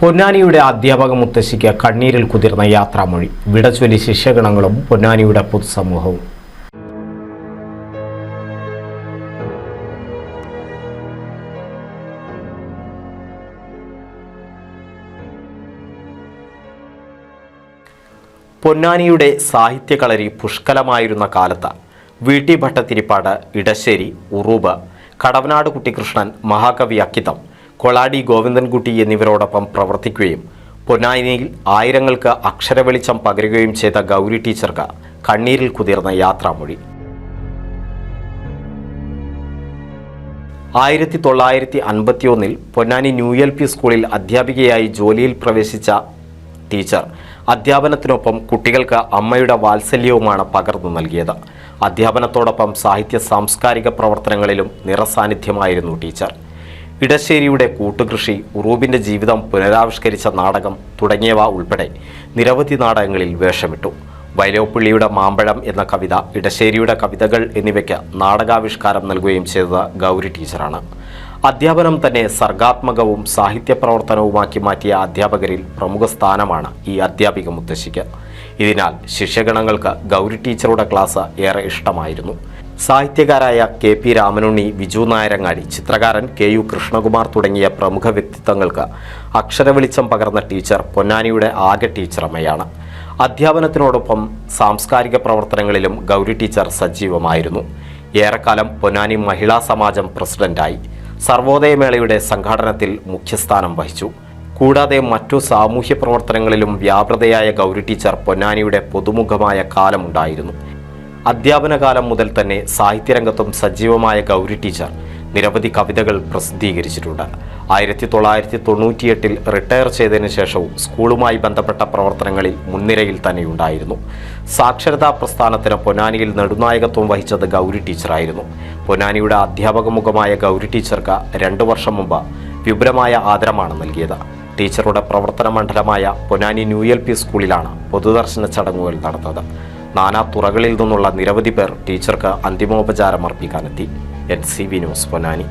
പൊന്നാനിയുടെ അധ്യാപക മുത്തശ്ശിക്ക് കണ്ണീരിൽ കുതിർന്ന യാത്രാമൊഴി. വിടചൊല്ലി ശിഷ്യഗണങ്ങളും പൊന്നാനിയുടെ പൊതുസമൂഹവും. പൊന്നാനിയുടെ സാഹിത്യകളരി പുഷ്കലമായിരുന്ന കാലത്ത് വി.ടി. ഭട്ടതിരിപ്പാട്, ഇടശ്ശേരി, ഉറൂബ്, കടവനാട് കുട്ടിക്കൃഷ്ണൻ, മഹാകവി അക്കിത്തം, കൊളാടി ഗോവിന്ദൻകുട്ടി എന്നിവരോടൊപ്പം പ്രവർത്തിക്കുകയും പൊന്നാനിയിൽ ആയിരങ്ങൾക്ക് അക്ഷരവെളിച്ചം പകരുകയും ചെയ്ത ഗൗരി ടീച്ചർക്ക് കണ്ണീരിൽ കുതിർന്ന യാത്രാമൊഴി. 1951 പൊന്നാനി ന്യൂ എൽ പി സ്കൂളിൽ അധ്യാപികയായി ജോലിയിൽ പ്രവേശിച്ച ടീച്ചർ അധ്യാപനത്തിനൊപ്പം കുട്ടികൾക്ക് അമ്മയുടെ വാത്സല്യവുമാണ് പകർന്നു നൽകിയത്. അധ്യാപനത്തോടൊപ്പം സാഹിത്യ സാംസ്കാരിക പ്രവർത്തനങ്ങളിലും നിറസാന്നിധ്യമായിരുന്നു ടീച്ചർ. ഇടശ്ശേരിയുടെ കൂട്ടുകൃഷി, ഉറൂബിൻ്റെ ജീവിതം പുനരാവിഷ്കരിച്ച നാടകം തുടങ്ങിയവ ഉൾപ്പെടെ നിരവധി നാടകങ്ങളിൽ വേഷമിട്ടു. വൈലോപ്പിള്ളിയുടെ മാമ്പഴം എന്ന കവിത, ഇടശ്ശേരിയുടെ കവിതകൾ എന്നിവയ്ക്ക് നാടകാവിഷ്കാരം നൽകുകയും ചെയ്തത് ഗൗരി ടീച്ചറാണ്. അധ്യാപനം തന്നെ സർഗാത്മകവും സാഹിത്യ പ്രവർത്തനവുമാക്കി മാറ്റിയ അധ്യാപകരിൽ പ്രമുഖ സ്ഥാനമാണ് ഈ അധ്യാപിക മുത്തശ്ശിക്ക്. ഇതിനാൽ ശിഷ്യഗണങ്ങൾക്ക് ഗൗരി ടീച്ചറുടെ ക്ലാസ് ഏറെ ഇഷ്ടമായിരുന്നു. സാഹിത്യകാരായ കെ.പി. രാമനുണ്ണി, വിജു നായരങ്ങാടി, ചിത്രകാരൻ കെ.യു. കൃഷ്ണകുമാർ തുടങ്ങിയ പ്രമുഖ വ്യക്തിത്വങ്ങൾക്ക് അക്ഷരവെളിച്ചം പകർന്ന ടീച്ചർ പൊന്നാനിയുടെ ആകെ ടീച്ചറമ്മയാണ്. അധ്യാപനത്തിനോടൊപ്പം സാംസ്കാരിക പ്രവർത്തനങ്ങളിലും ഗൗരി ടീച്ചർ സജീവമായിരുന്നു. ഏറെക്കാലം പൊന്നാനി മഹിളാ സമാജം പ്രസിഡന്റായി. സർവോദയമേളയുടെ സംഘാടനത്തിൽ മുഖ്യസ്ഥാനം വഹിച്ചു. കൂടാതെ മറ്റു സാമൂഹ്യ പ്രവർത്തനങ്ങളിലും വ്യാപൃതയായ ഗൗരി ടീച്ചർ പൊന്നാനിയുടെ പൊതുമുഖമായ കാലമുണ്ടായിരുന്നു. അധ്യാപനകാലം മുതൽ തന്നെ സാഹിത്യരംഗത്തും സജീവമായ ഗൗരി ടീച്ചർ നിരവധി കവിതകൾ പ്രസിദ്ധീകരിച്ചിട്ടുണ്ട്. 1998 റിട്ടയർ ചെയ്തതിനു ശേഷവും സ്കൂളുമായി ബന്ധപ്പെട്ട പ്രവർത്തനങ്ങളിൽ മുൻനിരയിൽ തന്നെയുണ്ടായിരുന്നു. സാക്ഷരതാ പ്രസ്ഥാനത്തിന് പൊന്നാനിയിൽ നെടുനായകത്വം വഹിച്ചത് ഗൗരി ടീച്ചറായിരുന്നു. പൊന്നാനിയുടെ അധ്യാപക മുഖമായ ഗൗരി ടീച്ചർക്ക് 2 വർഷം മുമ്പ് വിപുലമായ ആദരമാണ് നൽകിയത്. ടീച്ചറുടെ പ്രവർത്തന മണ്ഡലമായ പൊന്നാനി ന്യൂ എൽ പി സ്കൂളിലാണ് പൊതുദർശന ചടങ്ങുകൾ നടന്നത്. നാനാ തുറകളിൽ നിന്നുള്ള നിരവധി പേർ ടീച്ചർക്ക് അന്തിമോപചാരം അർപ്പിക്കാനെത്തി. NCV news, Ponnani.